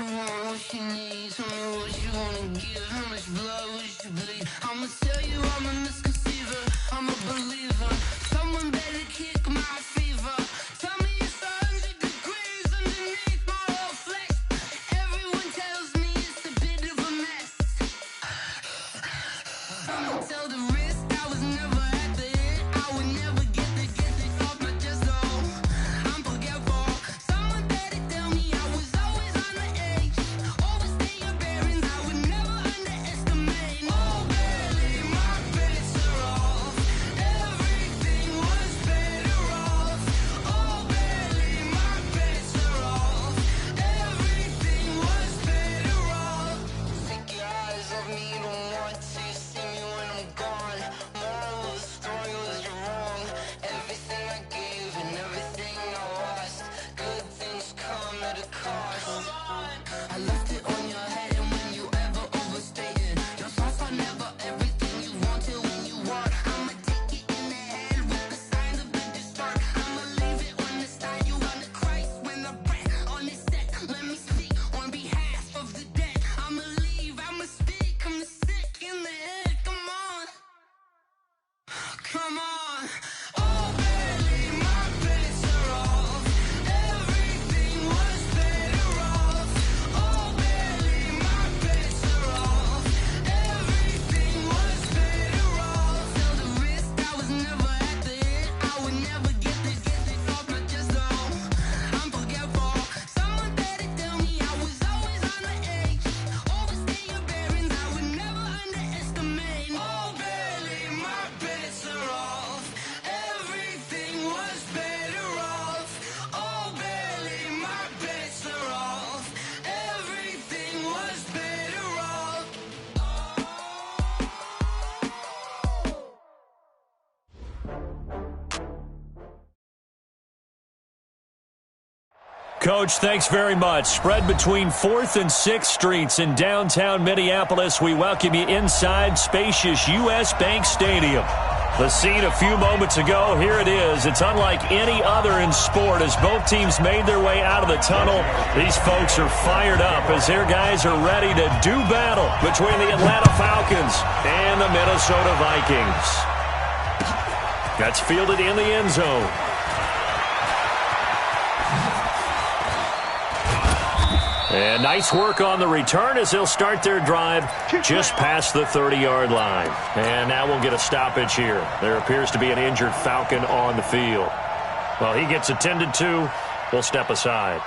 you want, what you need. Tell me what you wanna give, how much blood would you bleed? I'ma tell you I'm a misconceiver, I'm a believer. Someone better kick my fever. Tell me it's 100 degrees underneath my whole flesh. Everyone tells me it's a bit of a mess. I'ma tell the risk I was never at the hit. I would never get it off my chest though. I'm forgetful. Someone better tell me I was always on the edge. Overstay your bearings, I would never underestimate. Oh, barely, my bets are off. Everything was better off. Oh, barely, my bets are off. Everything was better off. Take your eyes off me, you don't want to see me when I'm gone. Moral of the story was you're wrong. Everything I gave and everything I lost. Good things come at a cost. I left it on your head, and when you ever overstay it, your thoughts are never everything you wanted when you want. I'ma take it in the head with the signs of the distort. I'ma leave it on the side. You on the Christ when the breath on this set. Let me speak on behalf of the dead. I'ma leave, I'ma speak. I'm the sick in the head. Come on, come on. Oh, barely, my bets are off. Everything was better off. Oh, barely, my bets are off. Everything was better off. Tell the risk I was never at the hit. I would never get it off my chest though. I'm forgetful. Someone better tell me I was always on the edge. Overstay your bearings, I would never underestimate. Oh, barely, my bets are off. Everything was better off. Oh, barely, my bets are off. Everything was better off. Coach, thanks very much. Spread between 4th and 6th Streets in downtown Minneapolis. We welcome you inside spacious U.S. Bank Stadium. The scene a few moments ago, here it is. It's unlike any other in sport as both teams made their way out of the tunnel. These folks are fired up as their guys are ready to do battle between the Atlanta Falcons and the Minnesota Vikings. That's fielded in the end zone. And nice work on the return as they'll start their drive just past the 30-yard line. And now we'll get a stoppage here. There appears to be an injured Falcon on the field. Well, he gets attended to. We'll step aside.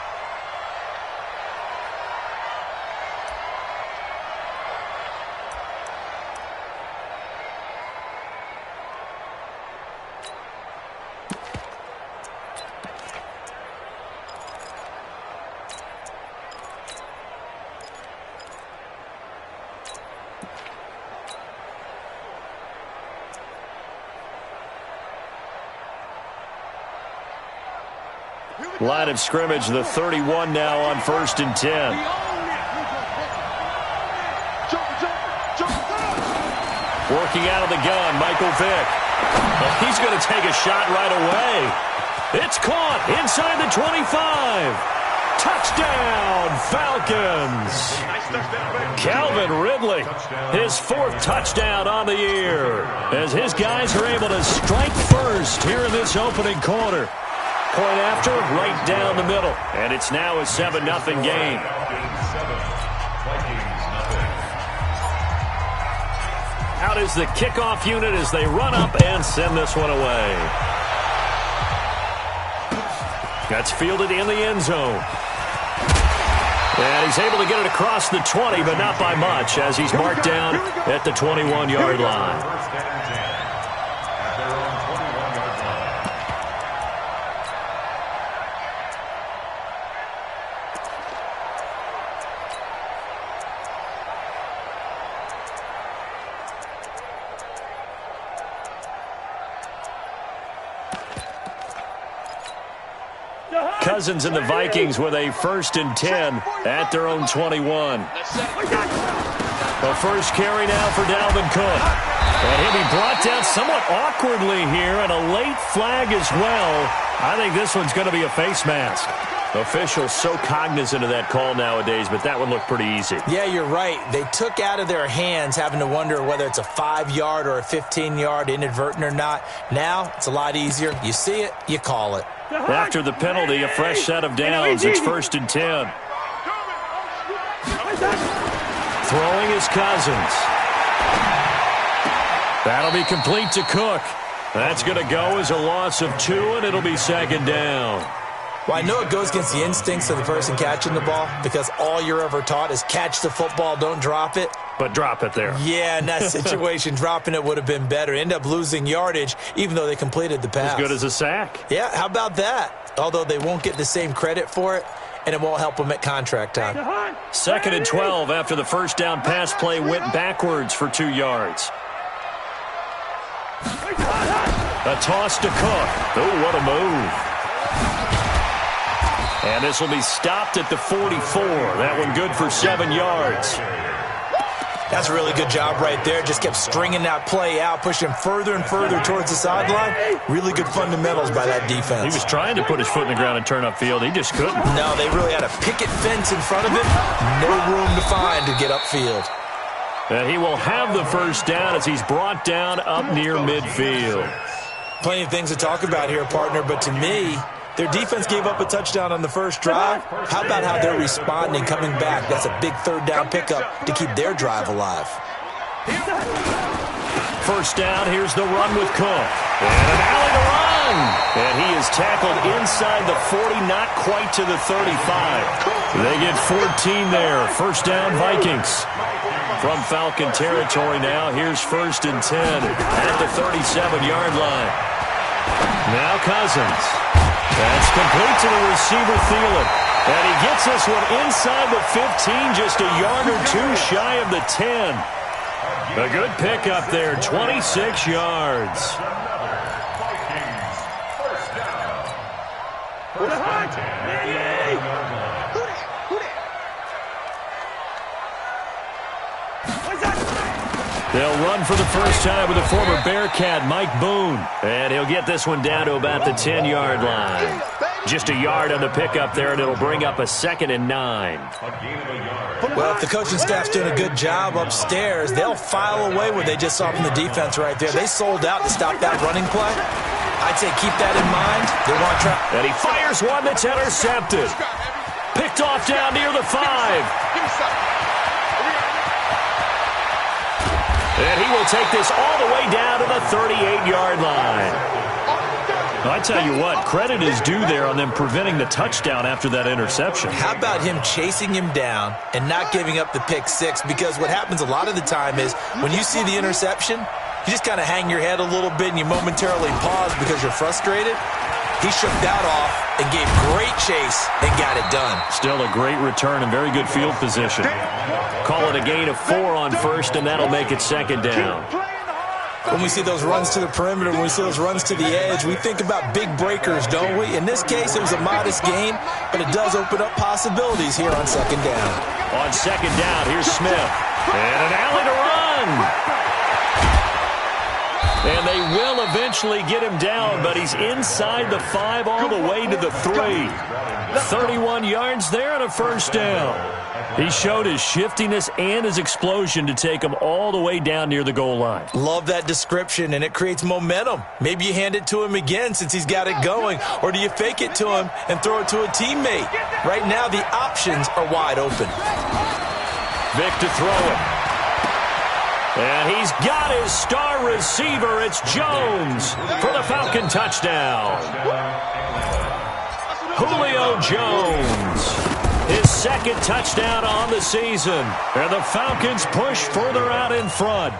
Line of scrimmage, the 31 now on 1st and 10. Working out of the gun, Michael Vick. But he's going to take a shot right away. It's caught inside the 25. Touchdown, Falcons. Calvin Ridley, his 4th touchdown on the year, as his guys are able to strike first here in this opening quarter. Point after, right down the middle. And it's now a 7-0 game. Out is the kickoff unit as they run up and send this one away. That's fielded in the end zone. And he's able to get it across the 20, but not by much, as he's marked down at the 21-yard line. Cousins and the Vikings with a 1st and 10 at their own 21. The first carry now for Dalvin Cook. And he'll be brought down somewhat awkwardly here, and a late flag as well. I think this one's going to be a face mask. Officials so cognizant of that call nowadays, but that one looked pretty easy. Yeah, you're right. They took out of their hands having to wonder whether it's a 5-yard or a 15-yard, inadvertent or not. Now, it's a lot easier. You see it, you call it. After the penalty, a fresh set of downs. It's 1st and 10. Throwing is Cousins. That'll be complete to Cook. That's going to go as a loss of 2, and it'll be 2nd down. Well, I know it goes against the instincts of the person catching the ball because all you're ever taught is catch the football, don't drop it. But drop it there. Yeah, in that situation, dropping it would have been better. End up losing yardage, even though they completed the pass. As good as a sack. Yeah, how about that? Although they won't get the same credit for it, and it won't help them at contract time. 2nd and 12 after the first down pass play went backwards for 2 yards. A toss to Cook. Oh, what a move. And this will be stopped at the 44. That one good for 7 yards. That's a really good job right there. Just kept stringing that play out, pushing further and further towards the sideline. Really good fundamentals by that defense. He was trying to put his foot in the ground and turn upfield. He just couldn't. No, they really had a picket fence in front of him. No room to find to get upfield. And he will have the first down as he's brought down up near midfield. Plenty of things to talk about here, partner, but to me, their defense gave up a touchdown on the first drive. How about how they're responding, coming back? That's a big 3rd down pickup to keep their drive alive. First down, here's the run with Cook. And an alley to run. And he is tackled inside the 40, not quite to the 35. They get 14 there. First down, Vikings. From Falcon territory now, here's 1st and 10 at the 37-yard line. Now Cousins. That's complete to the receiver, Thielen. And he gets this one inside the 15, just a yard or 2 shy of the 10. A good pickup there, 26 yards. They'll run for the first time with the former Bearcat, Mike Boone. And he'll get this one down to about the 10-yard line. Just a yard on the pickup there, and it'll bring up a 2nd and 9. Well, if the coaching staff's doing a good job upstairs, they'll file away what they just saw from the defense right there. They sold out to stop that running play. I'd say keep that in mind. They want to try. And he fires one that's intercepted. Picked off down near the 5. And he will take this all the way down to the 38-yard line. I tell you what, credit is due there on them preventing the touchdown after that interception. How about him chasing him down and not giving up the pick 6? Because what happens a lot of the time is when you see the interception, you just kind of hang your head a little bit and you momentarily pause because you're frustrated. He shook that off and gave great chase and got it done. Still a great return and very good field position. Call it a gain of 4 on first, and that'll make it 2nd down. When we see those runs to the perimeter, when we see those runs to the edge, we think about big breakers, don't we? In this case, it was a modest gain, but it does open up possibilities here on 2nd down. On 2nd down, here's Smith. And an alley to run. And they will eventually get him down, but he's inside the 5 all the way to the 3. 31 yards there and a first down. He showed his shiftiness and his explosion to take him all the way down near the goal line. Love that description, and it creates momentum. Maybe you hand it to him again since he's got it going, or do you fake it to him and throw it to a teammate? Right now, the options are wide open. Vic to throw it. And he's got his star receiver. It's Jones for the Falcon touchdown. Julio Jones. His 2nd touchdown on the season. And the Falcons push further out in front.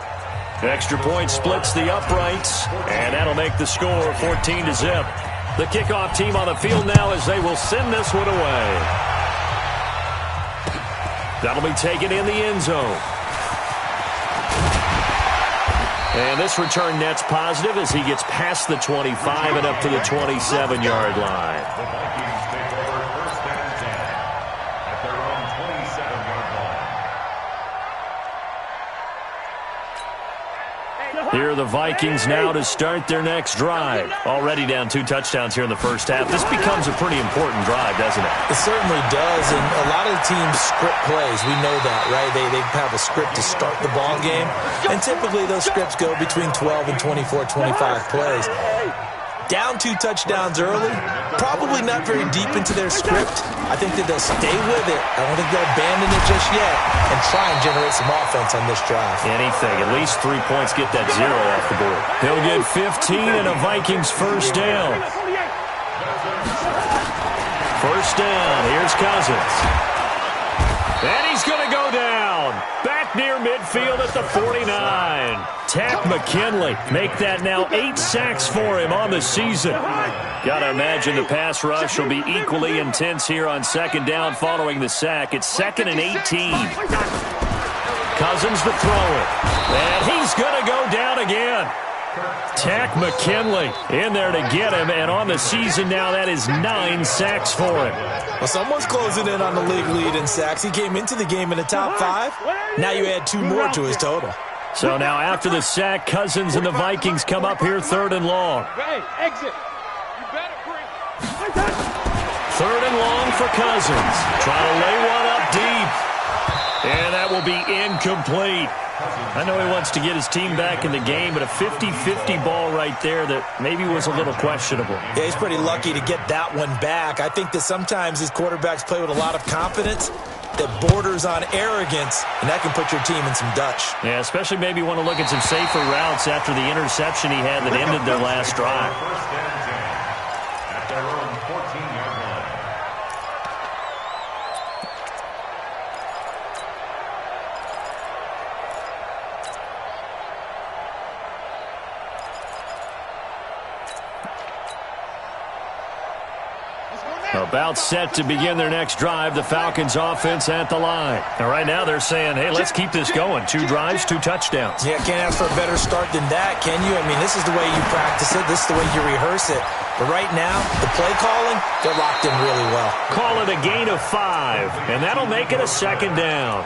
Extra point splits the uprights. And that'll make the score 14-0. The kickoff team on the field now as they will send this one away. That'll be taken in the end zone. And this return net's positive as he gets past the 25 and up to the 27-yard line. Here are the Vikings now to start their next drive. Already down 2 touchdowns here in the first half. This becomes a pretty important drive, doesn't it? It certainly does, and a lot of the teams script plays. We know that, right? They have a script to start the ball game, and typically those scripts go between 12 and 24, 25 plays. Down 2 touchdowns early, probably not very deep into their script. I think that they'll stay with it. I don't think they'll abandon it just yet and try and generate some offense on this drive. Anything. At least 3 points, get that 0 off the board. He'll get 15 and a Vikings first down. First down. Here's Cousins. And he's going to go down. Back near midfield at the 49. Takk McKinley. Make that now 8 sacks for him on the season. Got to imagine the pass rush will be equally intense here on second down following the sack. It's 2nd and 18. Cousins to throw it. And he's going to go down again. Takk McKinley in there to get him, and on the season now, that is 9 sacks for him. Well, someone's closing in on the league lead in sacks. He came into the game in the top 5. Now you add 2 more to his total. So now after the sack, Cousins and the Vikings come up here 3rd and long. 3rd and long for Cousins. Trying to lay one up deep. And that will be incomplete. I know he wants to get his team back in the game, but a 50-50 ball right there that maybe was a little questionable. Yeah, he's pretty lucky to get that one back. I think that sometimes these quarterbacks play with a lot of confidence that borders on arrogance, and that can put your team in some Dutch. Yeah, especially maybe want to look at some safer routes after the interception he had that ended their last drive. About set to begin their next drive, the Falcons offense at the line. And right now they're saying, hey, let's keep this going. 2 drives, 2 touchdowns. Yeah, can't ask for a better start than that, can you? I mean, this is the way you practice it. This is the way you rehearse it. But right now, the play calling, they're locked in really well. Call it a gain of 5, and that'll make it a 2nd down.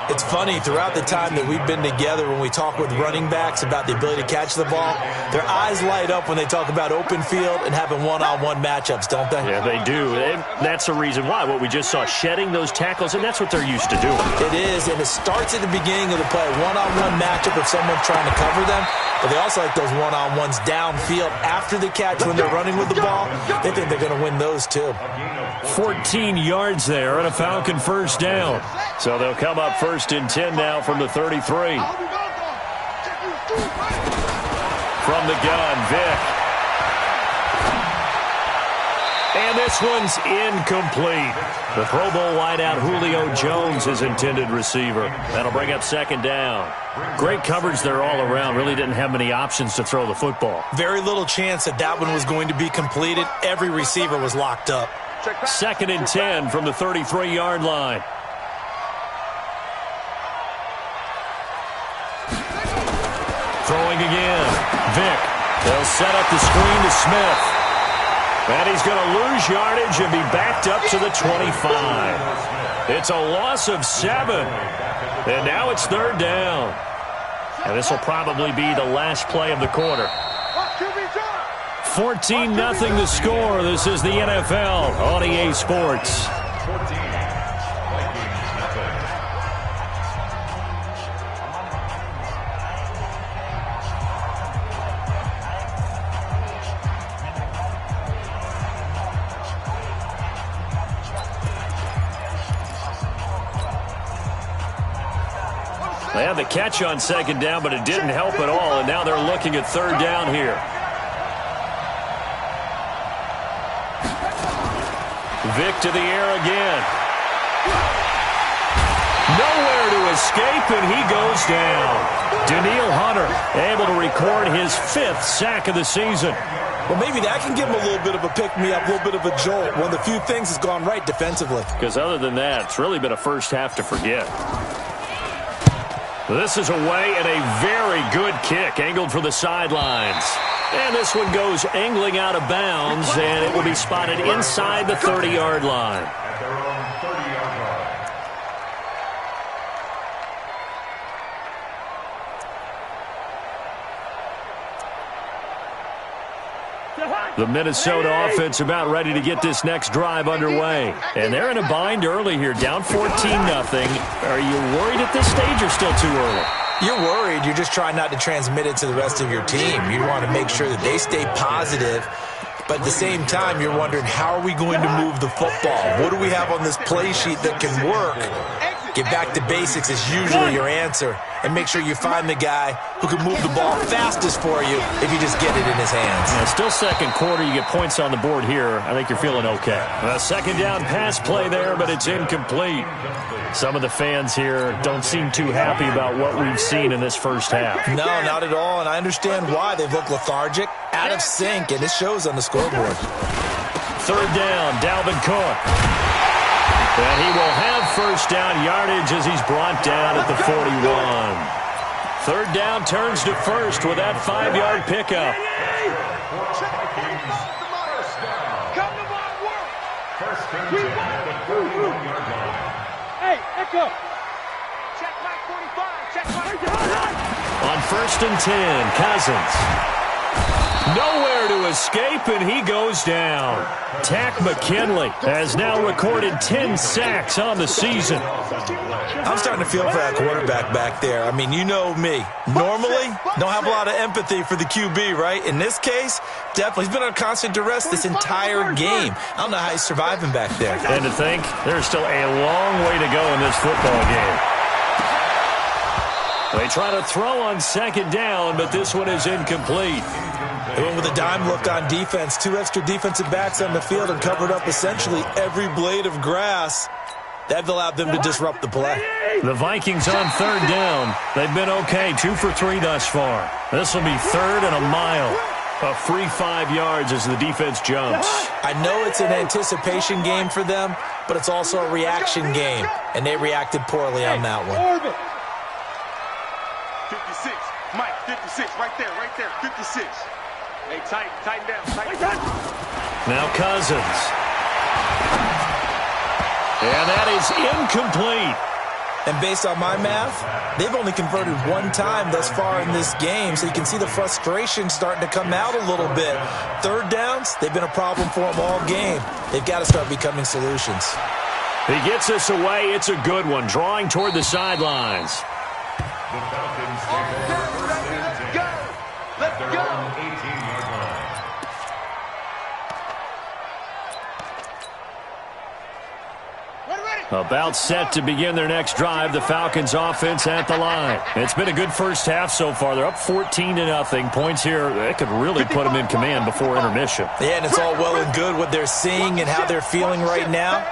It's funny, throughout the time that we've been together, when we talk with running backs about the ability to catch the ball, their eyes light up when they talk about open field and having one-on-one matchups, don't they? Yeah, they do. That's the reason why. What we just saw, shedding those tackles, and that's what they're used to doing. It is, and it starts at the beginning of the play. One-on-one matchup if someone's trying to cover them, but they also like those one-on-ones downfield after the catch when they're running with the ball. They think they're going to win those, too. 14 yards there and a Falcon first down. So they'll come up 1st and 10 now from the 33. From the gun, Vick. And this one's incomplete. The Pro Bowl wideout Julio Jones is intended receiver. That'll bring up 2nd down. Great coverage there all around. Really didn't have many options to throw the football. Very little chance that that one was going to be completed. Every receiver was locked up. 2nd and 10 from the 33-yard line. Throwing again. Vick. They'll set up the screen to Smith. And he's going to lose yardage and be backed up to the 25. It's a loss of 7. And now it's 3rd down. And this will probably be the last play of the quarter. 14-0 the score. This is the NFL on EA Sports. They had the catch on 2nd down, but it didn't help at all, and now they're looking at 3rd down here. Vick to the air again. Nowhere to escape, and he goes down. Danielle Hunter able to record his 5th sack of the season. Well, maybe that can give him a little bit of a pick-me-up, a little bit of a jolt. One of the few things has gone right defensively. Because other than that, it's really been a first half to forget. This is away and a very good kick, angled for the sidelines. And this one goes angling out of bounds, and it will be spotted inside the 30-yard line. The Minnesota offense about ready to get this next drive underway. And they're in a bind early here, down 14-0. Are you worried at this stage or still too early? You're worried. You're just trying not to transmit it to the rest of your team. You want to make sure that they stay positive. But at the same time, you're wondering, how are we going to move the football? What do we have on this play sheet that can work? Get back to basics is usually your answer. And make sure you find the guy who can move the ball fastest for you if you just get it in his hands. Yeah, still second quarter. You get points on the board here. I think you're feeling okay. A second down pass play there, but it's incomplete. Some of the fans here don't seem too happy about what we've seen in this first half. No, not at all, and I understand why. They've looked lethargic, out of sync, and it shows on the scoreboard. Third down, Dalvin Cook. And he will have first down yardage as he's brought down at the 41. Third down turns to first with that 5-yard pickup. Hey, Echo. Check Mike 45. Check Mike. On 1st and 10, Cousins. Nowhere to escape, and he goes down. Tack McKinley has now recorded 10 sacks on the season. I'm starting to feel for that quarterback back there. I mean, you know me. Normally, don't have a lot of empathy for the QB, right? In this case, definitely. He's been on constant duress this entire game. I don't know how he's surviving back there. And to think, there's still a long way to go in this football game. They try to throw on second down, but this one is incomplete. They went with a dime look on defense. 2 extra defensive backs on the field and covered up essentially every blade of grass. That allowed them to disrupt the play. The Vikings on third down. They've been okay, 2 for 3 thus far. This will be third and a mile. A free 5 yards as the defense jumps. I know it's an anticipation game for them, but it's also a reaction game, and they reacted poorly on that one. 56. Mike, 56. Right there. 56. Hey, tighten down. Now Cousins. And that is incomplete. And based on my math, they've only converted 1 time thus far in this game, so you can see the frustration starting to come out a little bit. Third downs, they've been a problem for them all game. They've got to start becoming solutions. He gets us away. It's a good one, drawing toward the sidelines. Let's go. About set to begin their next drive. The Falcons offense at the line. It's been a good first half so far. They're up 14-0. Points here, they could really put them in command before intermission. Yeah, and it's all well and good what they're seeing and how they're feeling right now.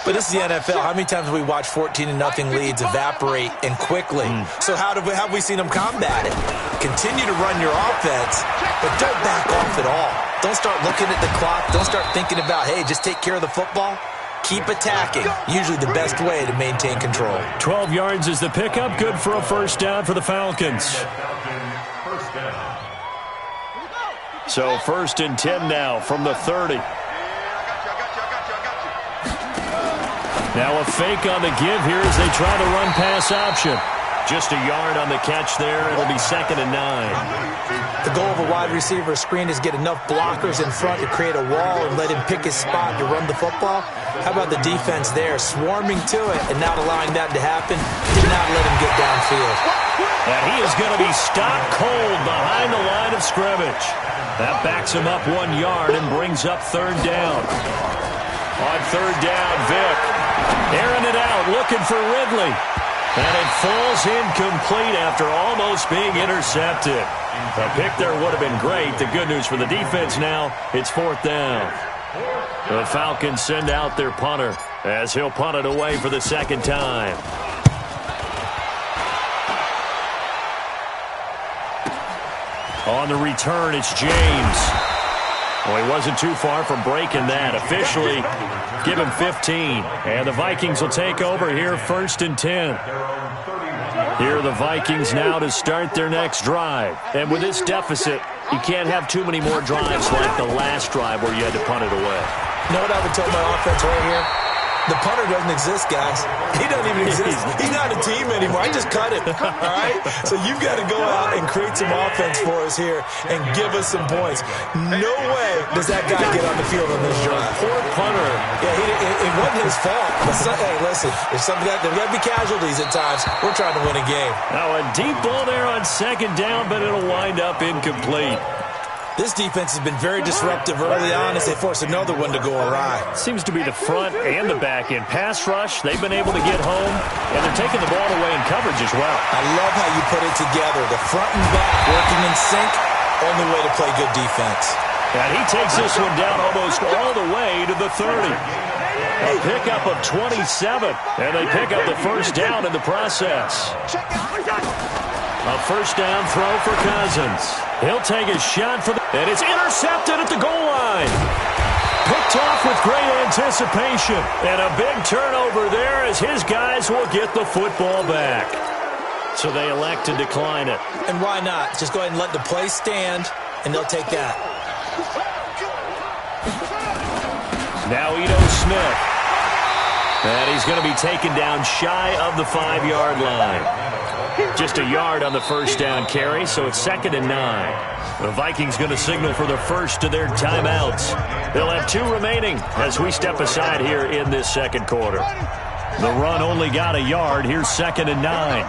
But this is the NFL. How many times have we watched 14-0 leads evaporate and quickly? So how have we seen them combat it? Continue to run your offense, but don't back off at all. Don't start looking at the clock. Don't start thinking about, hey, just take care of the football. Keep attacking. Usually the best way to maintain control. 12 yards is the pickup. Good for a first down for the Falcons. So 1st and 10 now from the 30. Now a fake on the give here as they try the run-pass option. Just a yard on the catch there. It'll be 2nd and 9. The goal of a wide receiver screen is get enough blockers in front to create a wall and let him pick his spot to run the football. How about the defense there, swarming to it and not allowing that to happen? Did not let him get downfield. And he is going to be stopped cold behind the line of scrimmage. That backs him up 1 yard and brings up 3rd down. On 3rd down, Vick airing it out, looking for Ridley. And it falls incomplete after almost being intercepted. A pick there would have been great. The good news for the defense now, it's 4th down. The Falcons send out their punter as he'll punt it away for the 2nd time. On the return, it's James. Well, he wasn't too far from breaking that. Officially, give him 15. And the Vikings will take over here 1st and 10. Here are the Vikings now to start their next drive. And with this deficit, you can't have too many more drives like the last drive where you had to punt it away. You know what I would tell my offense right here? The punter doesn't exist, guys. He doesn't even exist. He's not a team anymore. I just cut him, all right? So you've got to go out and create some offense for us here and give us some points. No way does that guy get on the field on this drive. Poor punter. Yeah, it wasn't his fault. But hey, listen, there's got to be casualties at times. We're trying to win a game. Now a deep ball there on second down, but it'll wind up incomplete. This defense has been very disruptive early on as they force another one to go awry. Seems to be the front and the back end. Pass rush, they've been able to get home, and they're taking the ball away in coverage as well. I love how you put it together. The front and back working in sync, only way to play good defense. And he takes this one down almost all the way to the 30. A pickup of 27, and they pick up the first down in the process. A first down throw for Cousins. He'll take a shot for and it's intercepted at the goal line. Picked off with great anticipation. And a big turnover there as his guys will get the football back. So they elect to decline it. And why not? Just go ahead and let the play stand, and they'll take that. Now Ito Smith. And he's going to be taken down shy of the 5-yard line. Just a yard on the first down carry, so it's 2nd and 9. The Vikings going to signal for the first of their timeouts. They'll have 2 remaining as we step aside here in this second quarter. The run only got a yard. Here's 2nd and 9.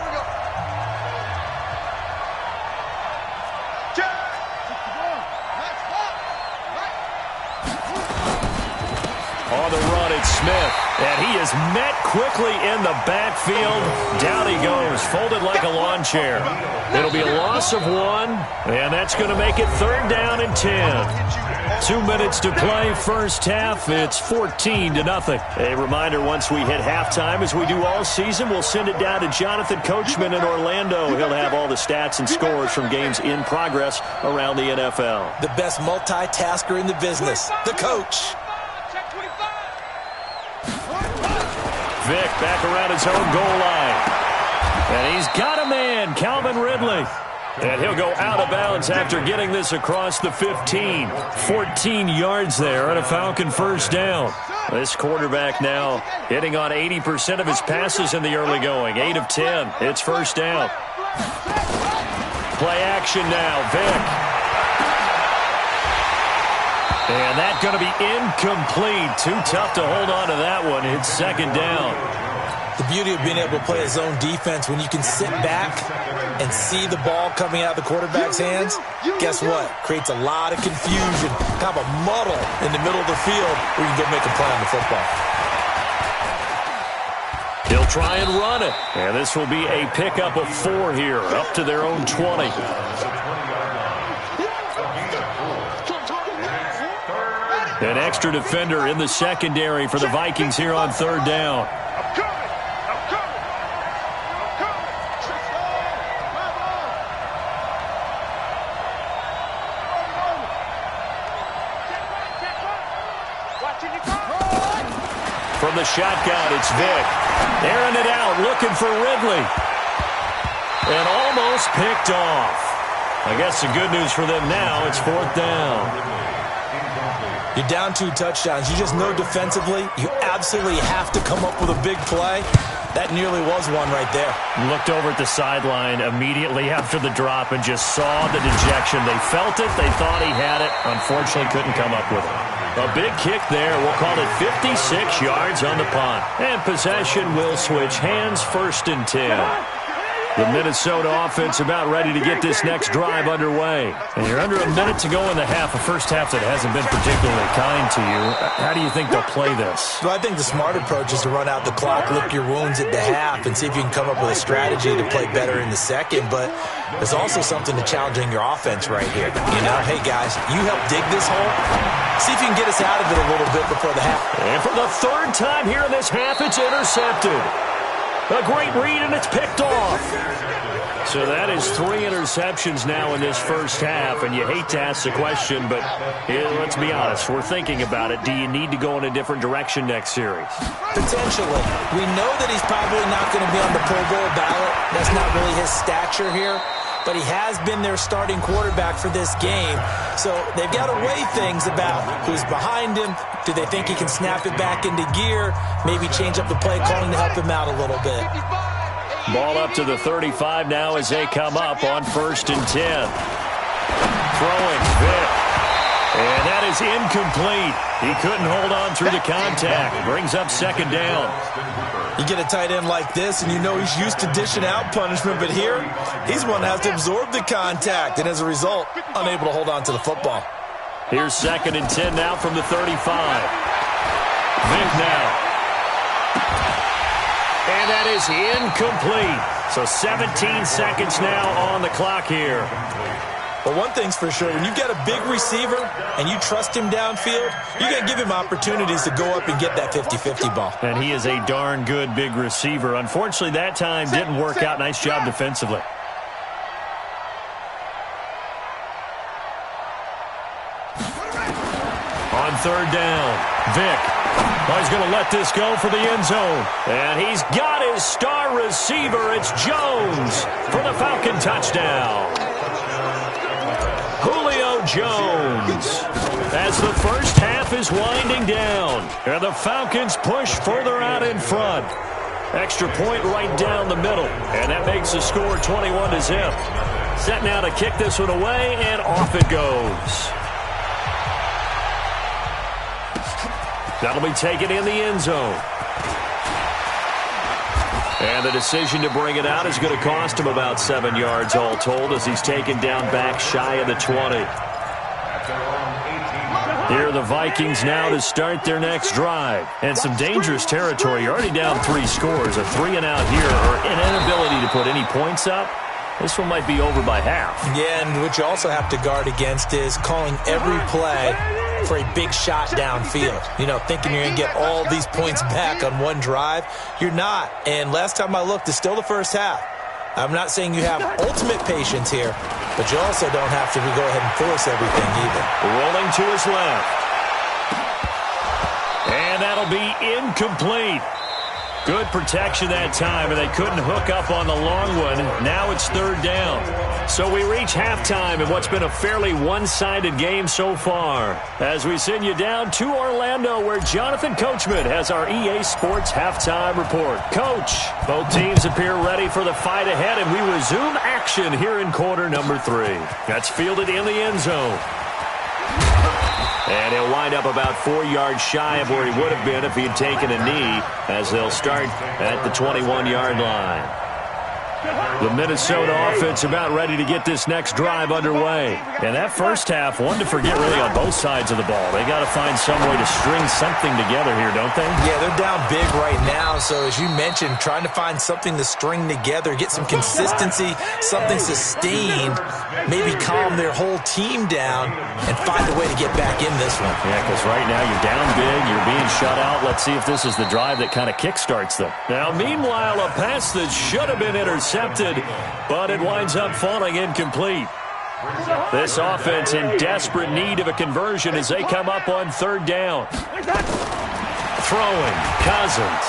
On the run, it's Smith. And he is met quickly in the backfield. Down he goes, folded like a lawn chair. It'll be a loss of 1, and that's going to make it 3rd down and 10. 2 minutes to play first half. It's 14-0. A reminder, once we hit halftime, as we do all season, we'll send it down to Jonathan Coachman in Orlando. He'll have all the stats and scores from games in progress around the NFL. The best multitasker in the business, the coach. Vick back around his own goal line. And he's got a man, Calvin Ridley. And he'll go out of bounds after getting this across the 15. 14 yards there and a Falcon first down. This quarterback now hitting on 80% of his passes in the early going. 8 of 10. It's first down. Play action now. Vick. And that's going to be incomplete. Too tough to hold on to that one. It's 2nd down. The beauty of being able to play a zone defense, when you can sit back and see the ball coming out of the quarterback's hands, guess what? Creates a lot of confusion, kind of a muddle in the middle of the field where you can go make a play on the football. He'll try and run it. And this will be a pickup of 4 here, up to their own 20. An extra defender in the secondary for the Vikings here on 3rd down. From the shotgun, it's Vick. Airing it out, looking for Ridley. And almost picked off. I guess the good news for them now, it's 4th down. You're down 2 touchdowns. You just know defensively you absolutely have to come up with a big play. That nearly was one right there. Looked over at the sideline immediately after the drop and just saw the dejection. They felt it. They thought he had it. Unfortunately, couldn't come up with it. A big kick there. We'll call it 56 yards on the punt. And possession will switch hands, 1st and 10. The Minnesota offense about ready to get this next drive underway. And you're under a minute to go in the half, a first half that hasn't been particularly kind to you. How do you think they'll play this? Well, I think the smart approach is to run out the clock, lick your wounds at the half, and see if you can come up with a strategy to play better in the second. But there's also something to challenging your offense right here. You know, hey, guys, you help dig this hole. See if you can get us out of it a little bit before the half. And for the 3rd time here in this half, it's intercepted. A great read, and it's picked off. So that is 3 interceptions now in this first half, and you hate to ask the question, but let's be honest. We're thinking about it. Do you need to go in a different direction next series? Potentially. We know that he's probably not going to be on the Pro Bowl ballot. That's not really his stature here. but he has been their starting quarterback for this game. So they've got to weigh things about who's behind him. Do they think he can snap it back into gear? Maybe change up the play calling to help him out a little bit. Ball up to the 35 now as they come up on 1st and 10. Throwing, Vick. And that is incomplete. He couldn't hold on through the contact. Brings up 2nd down. You get a tight end like this, and you know he's used to dishing out punishment, but here, he's one that has to absorb the contact, and as a result, unable to hold on to the football. Here's 2nd and 10 now from the 35. Vick now. And that is incomplete. So 17 seconds now on the clock here. Well, one thing's for sure, when you've got a big receiver and you trust him downfield, you're going to give him opportunities to go up and get that 50-50 ball. And he is a darn good big receiver. Unfortunately, that time didn't work out. Nice job defensively. On 3rd down, Vick. Well, he's going to let this go for the end zone. And he's got his star receiver. It's Jones for the Falcon touchdown. Julio Jones, as the first half is winding down, and the Falcons push further out in front. Extra point right down the middle, and that makes the score 21-0. Set now to kick this one away, and off it goes. That'll be taken in the end zone. And the decision to bring it out is going to cost him about 7 yards all told as he's taken down back shy of the 20. Here are the Vikings now to start their next drive. And some dangerous territory. You're already down 3 scores. A 3-and-out here or an inability to put any points up. This one might be over by half. Yeah, and what you also have to guard against is calling every play for a big shot downfield. You know, thinking you're going to get all these points back on one drive. You're not. And last time I looked, it's still the first half. I'm not saying you have ultimate patience here, but you also don't have to go ahead and force everything either. Rolling to his left. And that'll be incomplete. Good protection that time, and they couldn't hook up on the long one. Now it's 3rd down. So we reach halftime in what's been a fairly one-sided game so far. As we send you down to Orlando, where Jonathan Coachman has our EA Sports halftime report. Coach, both teams appear ready for the fight ahead, and we resume action here in quarter number 3. That's fielded in the end zone. And he'll wind up about 4 yards shy of where he would have been if he had taken a knee, as they'll start at the 21-yard line. The Minnesota offense about ready to get this next drive underway. And that first half, one to forget really on both sides of the ball. They got to find some way to string something together here, don't they? Yeah, they're down big right now. So as you mentioned, trying to find something to string together, get some consistency, something sustained, maybe calm their whole team down and find a way to get back in this one. Yeah, because right now you're down big, you're being shut out. Let's see if this is the drive that kind of kickstarts them. Now, meanwhile, a pass that should have been intercepted, but it winds up falling incomplete. This offense in desperate need of a conversion as they come up on 3rd down. Throwing, Cousins.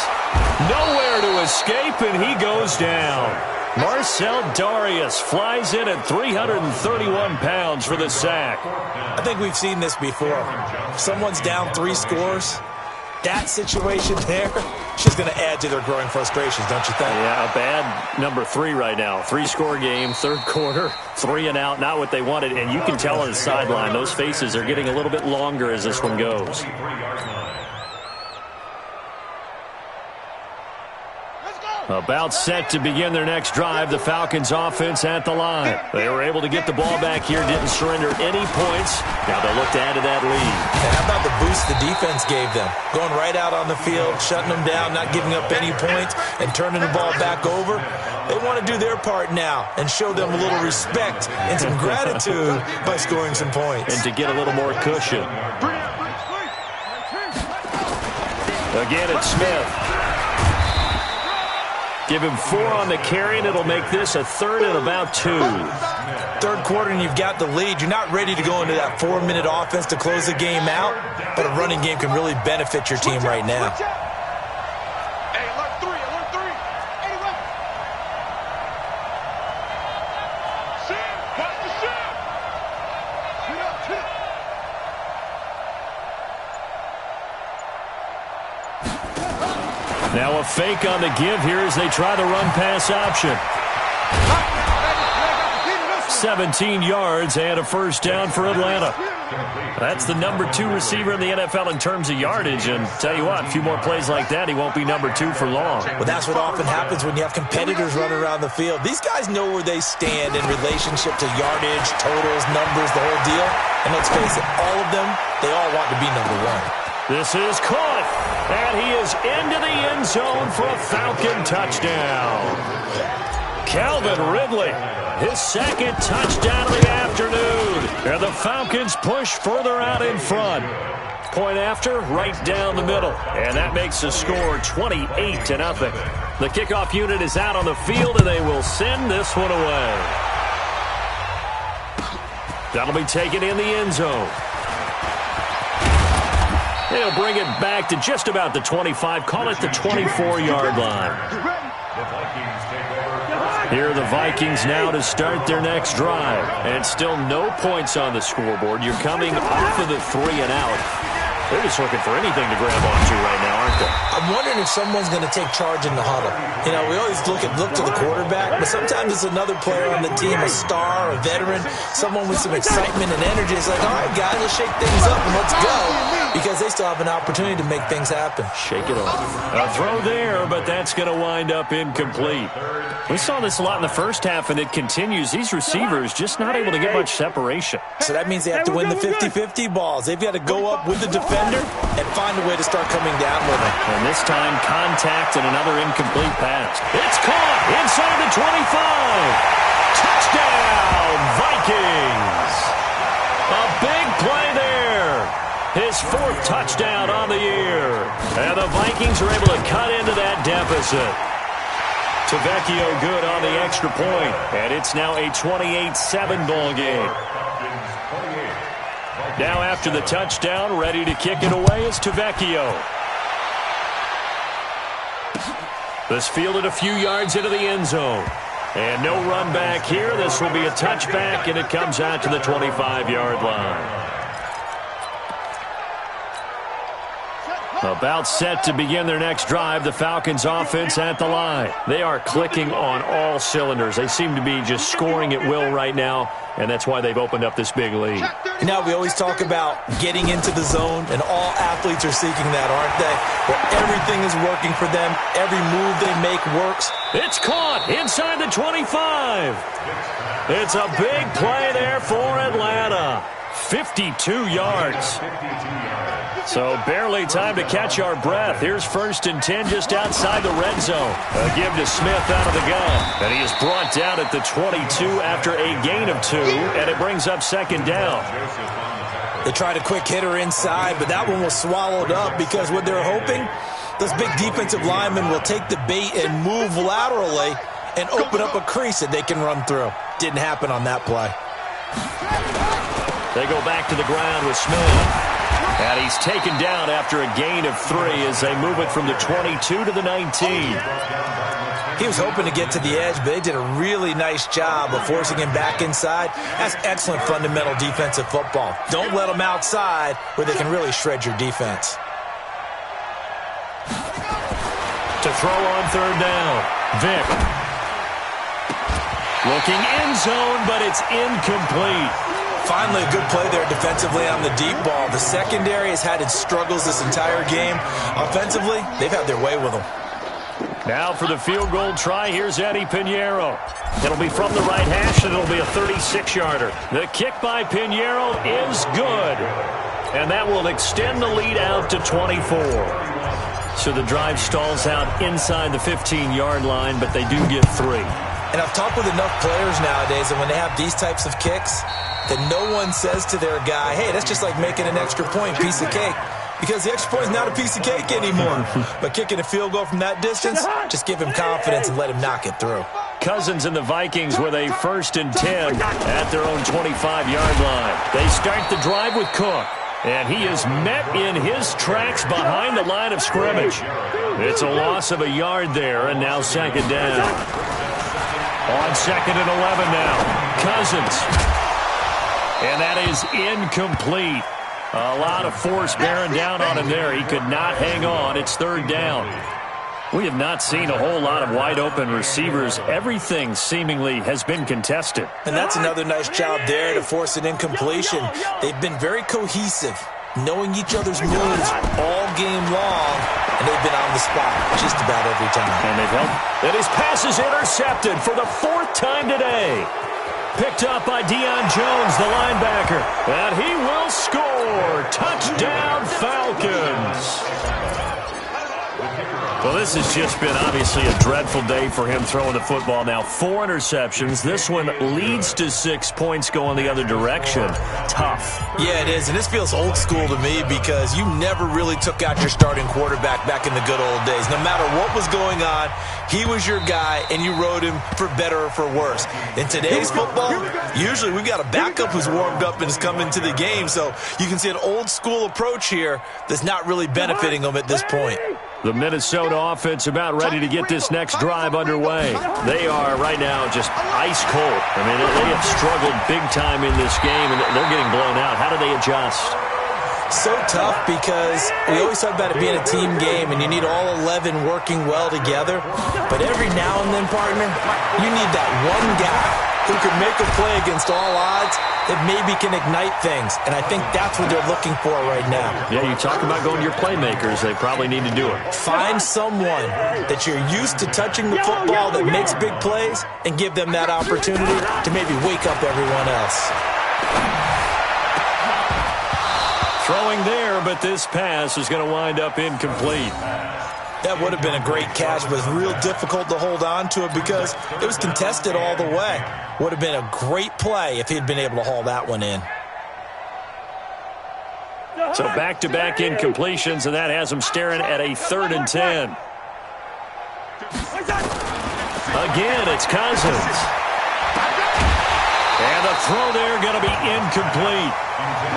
Nowhere to escape, and he goes down. Marcel Darius flies in at 331 pounds for the sack. I think we've seen this before. If someone's down 3 scores, that situation there, she's going to add to their growing frustrations, don't you think? Yeah, a bad number 3 right now. 3-score game, 3rd quarter, 3-and-out, not what they wanted. And you can tell on the sideline, those faces are getting a little bit longer as this one goes. About set to begin their next drive, the Falcons offense at the line. They were able to get the ball back here, didn't surrender any points. Now they'll look to add to that lead. And how about the boost the defense gave them? Going right out on the field, shutting them down, not giving up any points, and turning the ball back over. They want to do their part now and show them a little respect and some gratitude by scoring some points. And to get a little more cushion. Again, it's Smith. Give him 4 on the carry, and it'll make this a 3rd and about 2. 3rd quarter, and you've got the lead. You're not ready to go into that 4-minute offense to close the game out, but a running game can really benefit your team right now. Hey, alert 3, alert 3. Now a fake on the give here as they try the run-pass option. 17 yards and a first down for Atlanta. That's the number 2 receiver in the NFL in terms of yardage, and tell you what, a few more plays like that, he won't be number 2 for long. Well, that's what often happens when you have competitors running around the field. These guys know where they stand in relationship to yardage, totals, numbers, the whole deal. And let's face it, all of them, they all want to be number 1. This is caught, and he is into the end zone for a Falcon touchdown. Calvin Ridley, his second touchdown of the afternoon. And the Falcons push further out in front. Point after, right down the middle. And that makes the score 28-0. The kickoff unit is out on the field, and they will send this one away. That'll be taken in the end zone. They'll bring it back to just about the 25, call it the 24-yard line. Here are the Vikings now to start their next drive. And still no points on the scoreboard. You're coming off of the 3 and out. They're just looking for anything to grab onto right now, aren't they? I'm wondering if someone's going to take charge in the huddle. You know, we always look to the quarterback, but sometimes it's another player on the team, a star, a veteran, someone with some excitement and energy. It's like, all right, guys, let's shake things up and let's go, because they still have an opportunity to make things happen. Shake it off. A throw there, but that's going to wind up incomplete. We saw this a lot in the first half, and it continues. These receivers just not able to get much separation. So that means they have to win the 50-50 balls. They've got to go up with the defender and find a way to start coming down with it. And this time, contact and another incomplete pass. It's caught inside the 25. Touchdown, Vikings. A big play there. His 4th touchdown on the year. And the Vikings are able to cut into that deficit. Tavecchio good on the extra point. And it's now a 28-7 ball game. Now after the touchdown, ready to kick it away is Tavecchio. This fielded a few yards into the end zone. And no run back here. This will be a touchback, and it comes out to the 25-yard line. About set to begin their next drive, the Falcons offense at the line. They are clicking on all cylinders. They seem to be just scoring at will right now, and that's why they've opened up this big lead. You know, we always talk about getting into the zone, and all athletes are seeking that, aren't they? Where everything is working for them. Every move they make works. It's caught inside the 25. It's a big play there for Atlanta. 52 yards. So barely time to catch our breath. Here's 1st and 10 just outside the red zone. A give to Smith out of the gun. And he is brought down at the 22 after a gain of 2. And it brings up 2nd down. They tried a quick hitter inside, but that one was swallowed up because what they're hoping, those big defensive linemen will take the bait and move laterally and open up a crease that they can run through. Didn't happen on that play. They go back to the ground with Smith. And he's taken down after a gain of 3 as they move it from the 22 to the 19. He was hoping to get to the edge, but they did a really nice job of forcing him back inside. That's excellent fundamental defensive football. Don't let them outside where they can really shred your defense. To throw on 3rd down, Vic. Looking end zone, but it's incomplete. Finally, a good play there defensively on the deep ball. The secondary has had its struggles this entire game. Offensively, they've had their way with them. Now for the field goal try, here's Eddie Pinheiro. It'll be from the right hash, and it'll be a 36-yarder. The kick by Pinheiro is good. And that will extend the lead out to 24. So the drive stalls out inside the 15-yard line, but they do get 3. And I've talked with enough players nowadays that when they have these types of kicks, that no one says to their guy, hey, that's just like making an extra point, piece of cake. Because the extra point is not a piece of cake anymore. But kicking a field goal from that distance, just give him confidence and let him knock it through. Cousins and the Vikings with a 1st and 10 at their own 25-yard line. They start the drive with Cook. And he is met in his tracks behind the line of scrimmage. It's a loss of a yard there, and now 2nd down. On 2nd and 11 now. Cousins. And that is incomplete. A lot of force bearing down on him there. He could not hang on. It's 3rd down. We have not seen a whole lot of wide-open receivers. Everything seemingly has been contested. And that's another nice job there to force an incompletion. They've been very cohesive, knowing each other's moves all game long, and they've been on the spot just about every time. And they've helped. And his pass is intercepted for the 4th time today. Picked up by Deion Jones, the linebacker. And he will score. Touchdown, Falcons. Well, this has just been obviously a dreadful day for him throwing the football. Now 4 interceptions. This one leads to 6 points going the other direction. Tough. Yeah, it is. And this feels old school to me because you never really took out your starting quarterback back in the good old days. No matter what was going on, he was your guy, and you rode him for better or for worse. In today's football, usually we've got a backup who's warmed up and is coming to the game. So you can see an old school approach here that's not really benefiting them at this point. The Minnesota offense about ready to get this next drive underway. They are right now just ice cold. I mean, they have struggled big time in this game, and they're getting blown out. How do they adjust? So tough because we always talk about it being a team game, and you need all 11 working well together. But every now and then, partner, you need that one guy who can make a play against all odds that maybe can ignite things. And I think that's what they're looking for right now. Yeah, you talk about going to your playmakers. They probably need to do it. Find someone that you're used to touching the football that makes big plays and give them that opportunity to maybe wake up everyone else. Throwing there, but this pass is going to wind up incomplete. That would have been a great catch, but it's real difficult to hold on to it because it was contested all the way. Would have been a great play if he'd been able to haul that one in. So back-to-back incompletions, and that has them staring at a 3rd and 10. Again, it's Cousins. And the throw there going to be incomplete.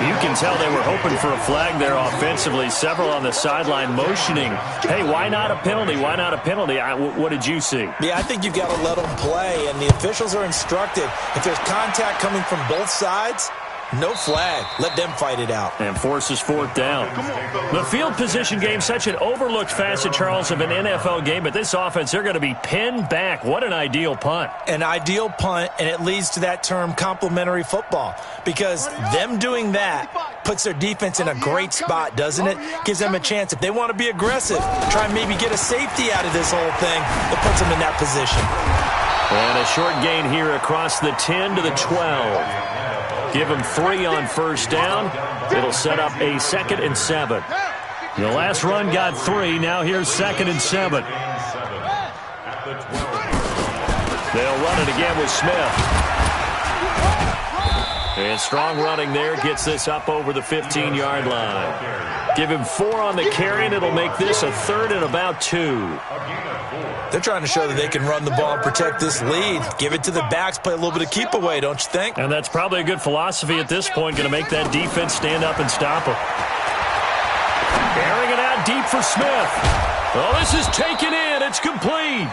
You can tell they were hoping for a flag there offensively. Several on the sideline motioning. Hey, why not a penalty? Why not a penalty? What did you see? Yeah, I think you've got to let them play, and the officials are instructed. If there's contact coming from both sides, no flag. Let them fight it out. And forces 4th down. The field position game, such an overlooked facet, Charles, of an NFL game. But this offense, they're going to be pinned back. What an ideal punt. An ideal punt, and it leads to that term complementary football. Because them doing that puts their defense in a great spot, doesn't it? Gives them a chance. If they want to be aggressive, try and maybe get a safety out of this whole thing, it puts them in that position. And a short gain here across the 10 to the 12. Give him 3 on 1st down. It'll set up a 2nd and 7. The last run got 3. Now here's 2nd and 7. They'll run it again with Smith. And strong running there gets this up over the 15-yard line. Give him 4 on the carry, and it'll make this a 3rd and about 2. They're trying to show that they can run the ball and protect this lead. Give it to the backs, play a little bit of keep away, don't you think? And that's probably a good philosophy at this point, going to make that defense stand up and stop them. Airing it out deep for Smith. Oh, this is taken in. It's complete.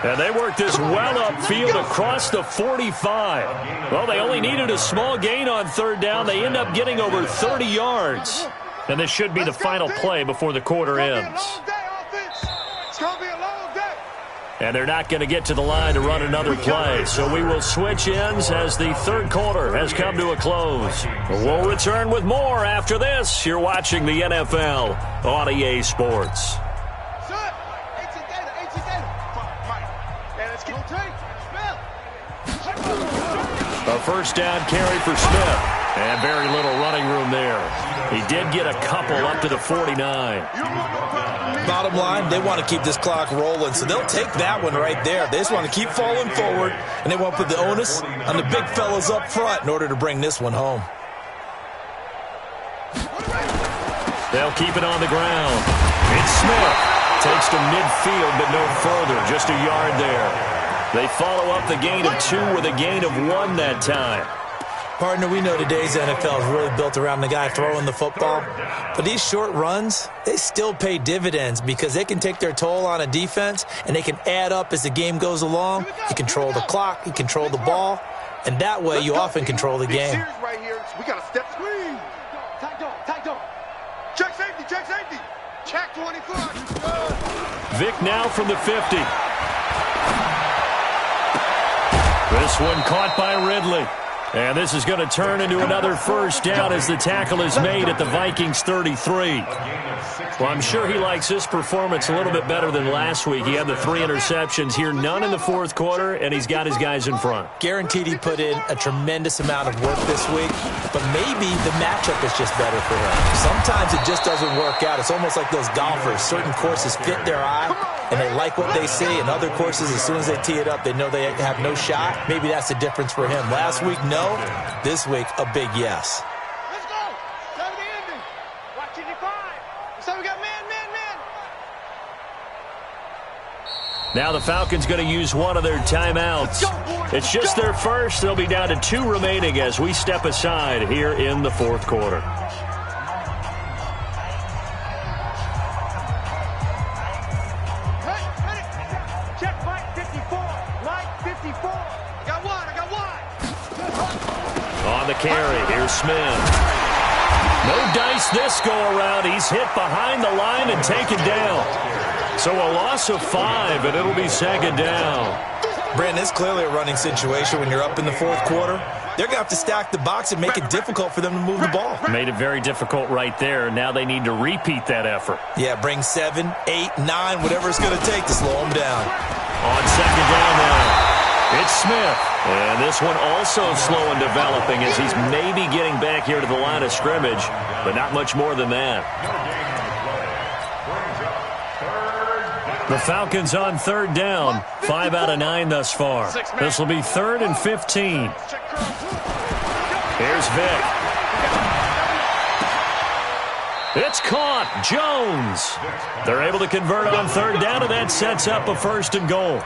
And they work this well upfield across the 45. Well, they only needed a small gain on 3rd down. They end up getting over 30 yards. And this should be the final play before the quarter ends. And they're not going to get to the line to run another play. So we will switch ends as the 3rd quarter has come to a close. We'll return with more after this. You're watching the NFL on EA Sports. A 1st down carry for Smith. And very little running room there. He did get a couple up to the 49. Bottom line, they want to keep this clock rolling, so they'll take that one right there. They just want to keep falling forward, and they want to put the onus on the big fellas up front in order to bring this one home. They'll keep it on the ground. It's Smith. Takes to midfield, but no further. Just a yard there. They follow up the gain of 2 with a gain of 1 that time. Partner, we know today's NFL is really built around the guy throwing the football. But these short runs, they still pay dividends because they can take their toll on a defense and they can add up as the game goes along. You control the clock, you control the ball, and that way you often control the game. We got to step screen. Check safety, check safety. Check 24. Vic now from the 50. This one caught by Ridley. And this is going to turn into another first down as the tackle is made at the Vikings 33. Well, I'm sure he likes this performance a little bit better than last week. He had the 3 interceptions here, none in the fourth quarter, and he's got his guys in front. Guaranteed he put in a tremendous amount of work this week, but maybe the matchup is just better for him. Sometimes it just doesn't work out. It's almost like those golfers. Certain courses fit their eye, and they like what they see, and other courses, as soon as they tee it up, they know they have no shot. Maybe that's the difference for him. Last week, no. This week, a big yes. Let's go. Time to end it. Watch it, 5. So we got man. Now the Falcons going to use one of their timeouts. It's just their first. They'll be down to 2 remaining as we step aside here in the fourth quarter. Check Mike 54. Mike 54. I got one. On the carry, here's Smith. No dice this go around. He's hit behind the line and taken down. So a loss of 5, and it'll be second down. Brandon, it's clearly a running situation when you're up in the fourth quarter. They're going to have to stack the box and make it difficult for them to move the ball. Made it very difficult right there. Now they need to repeat that effort. Yeah, bring 7, 8, 9, whatever it's going to take to slow them down. On second down now, it's Smith. And this one also slow in developing as he's maybe getting back here to the line of scrimmage, but not much more than that. The Falcons on third down, 5 out of 9 thus far. This will be 3rd and 15. Here's Vic. It's caught. Jones. They're able to convert on third down, and that sets up a 1st and goal.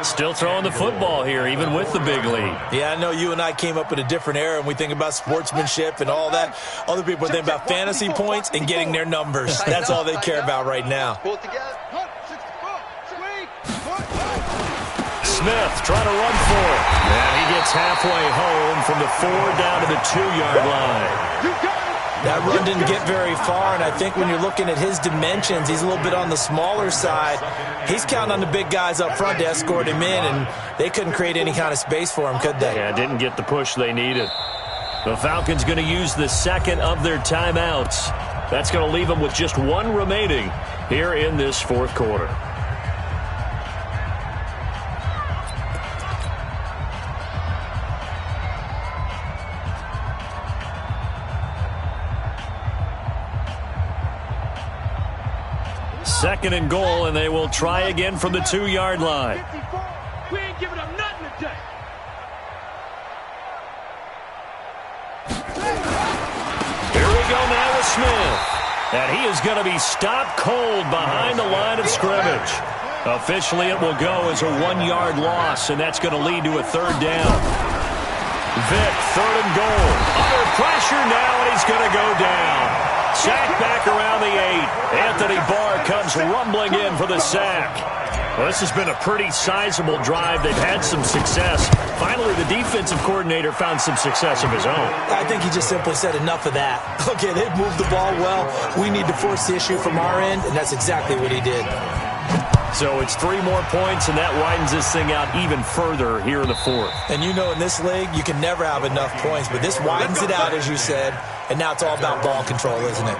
Still throwing the football here, even with the big lead. Yeah, I know you and I came up in a different era, and we think about sportsmanship and all that. Other people think about fantasy points and getting their numbers. That's all they care about right now. Smith trying to run for it. And he gets halfway home from the 4 down to the 2-yard line. That run didn't get very far, and I think when you're looking at his dimensions, he's a little bit on the smaller side. He's counting on the big guys up front to escort him in, and they couldn't create any kind of space for him, could they? Yeah, didn't get the push they needed. The Falcons going to use the second of their timeouts. That's going to leave them with just 1 remaining here in this fourth quarter. Second and goal, and they will try again from the 2-yard line. We ain't giving up nothing today. Here we go now with Smith. And he is going to be stopped cold behind the line of scrimmage. Officially, it will go as a 1-yard loss, and that's going to lead to a 3rd down. Vic, 3rd and goal. Under pressure now, and he's going to go down. Sack back around the 8. Anthony Barr comes rumbling in for the sack. Well, this has been a pretty sizable drive. They've had some success. Finally, the defensive coordinator found some success of his own. I think he just simply said enough of that. Okay, they've moved the ball well. We need to force the issue from our end, and that's exactly what he did. So it's 3 more points, and that widens this thing out even further here in the fourth. And you know in this league, you can never have enough points, but this widens it out, as you said, and now it's all about ball control, isn't it?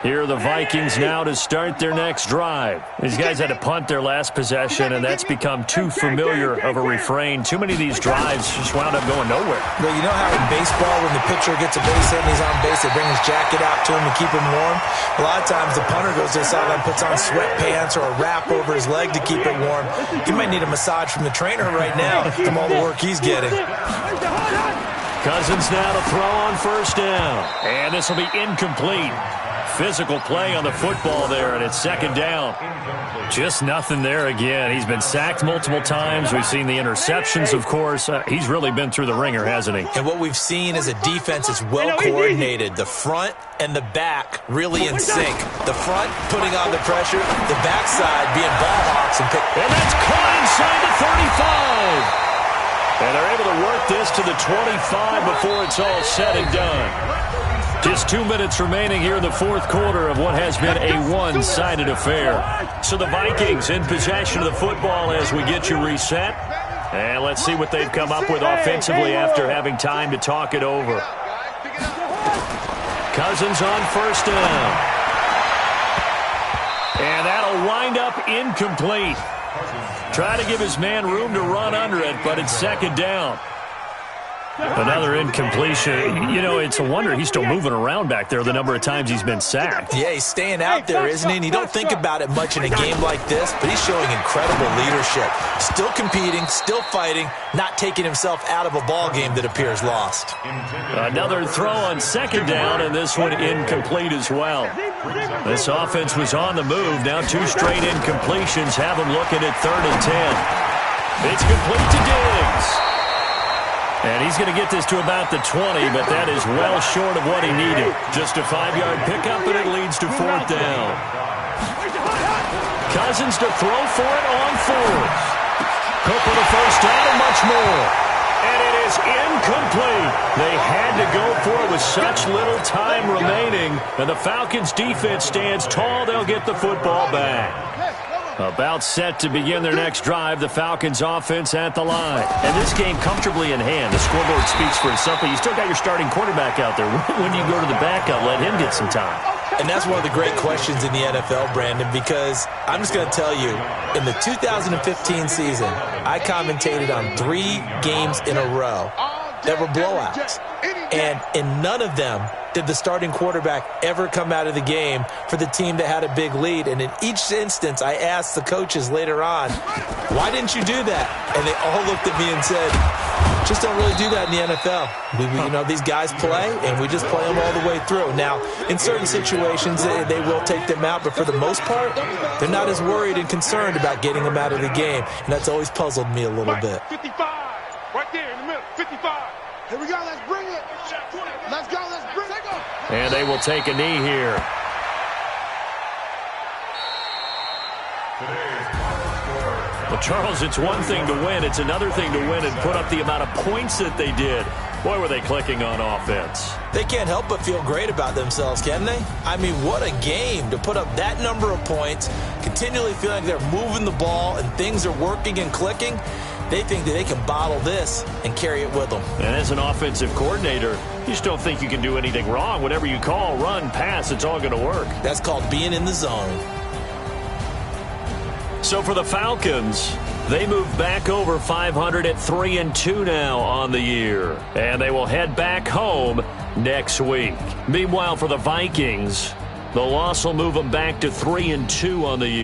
Here are the Vikings now to start their next drive. These guys had to punt their last possession, and that's become too familiar of a refrain. Too many of these drives just wound up going nowhere. Well, you know how in baseball, when the pitcher gets a base hit and he's on base, they bring his jacket out to him to keep him warm? A lot of times the punter goes to the sideline, puts on sweatpants or a wrap over his leg to keep it warm. He might need a massage from the trainer right now from all the work he's getting. Cousins now to throw on 1st down. And this will be incomplete. Physical play on the football there, and it's 2nd down. Just nothing there again. He's been sacked multiple times. We've seen the interceptions, of course. He's really been through the ringer, hasn't he? And what we've seen is a defense that's well-coordinated. The front and the back really in sync. The front putting on the pressure, the backside being ball hawks. And that's caught inside the 35. And they're able to work this to the 25 before it's all said and done. Just 2 minutes remaining here in the fourth quarter of what has been a one-sided affair. So the Vikings in possession of the football as we get you reset. And let's see what they've come up with offensively after having time to talk it over. Cousins on first down. And that'll wind up incomplete. Try to give his man room to run under it, but it's second down. Another incompletion. You know, it's a wonder he's still moving around back there the number of times he's been sacked. Yeah, he's staying out there, isn't he? And you don't think about it much in a game like this, but he's showing incredible leadership. Still competing, still fighting, not taking himself out of a ball game that appears lost. Another throw on second down, and this one incomplete as well. This offense was on the move. Now 2 straight incompletions have them looking at 3rd and 10. It's complete to Diggs. And he's going to get this to about the 20, but that is well short of what he needed. Just a 5-yard pickup, and it leads to 4th down. Cousins to throw for it on 4th. Cook for the first down and much more. And it is incomplete. They had to go for it with such little time remaining. And the Falcons' defense stands tall. They'll get the football back. About set to begin their next drive, the Falcons offense at the line. And this game comfortably in hand. The scoreboard speaks for itself, but you still got your starting quarterback out there. When do you go to the backup? Let him get some time. And that's one of the great questions in the NFL, Brandon, because I'm just going to tell you, in the 2015 season, I commentated on 3 games in a row that were blowouts. And in none of them did the starting quarterback ever come out of the game for the team that had a big lead. And in each instance, I asked the coaches later on, why didn't you do that? And they all looked at me and said, just don't really do that in the NFL. You know, these guys play, and we just play them all the way through. Now, in certain situations, they will take them out, but for the most part, they're not as worried and concerned about getting them out of the game. And that's always puzzled me a little bit. 55, right there in the middle, 55. Here we go, let's bring it. Let's go, let's bring it. And they will take a knee here. Well, Charles, it's one thing to win. It's another thing to win and put up the amount of points that they did. Boy, were they clicking on offense. They can't help but feel great about themselves, can they? I mean, what a game to put up that number of points, continually feeling like they're moving the ball and things are working and clicking. They think that they can bottle this and carry it with them. And as an offensive coordinator, you just don't think you can do anything wrong. Whatever you call, run, pass, it's all going to work. That's called being in the zone. So for the Falcons, they move back over 500 at 3-2 now on the year. And they will head back home next week. Meanwhile, for the Vikings, the loss will move them back to 3-2 on the year.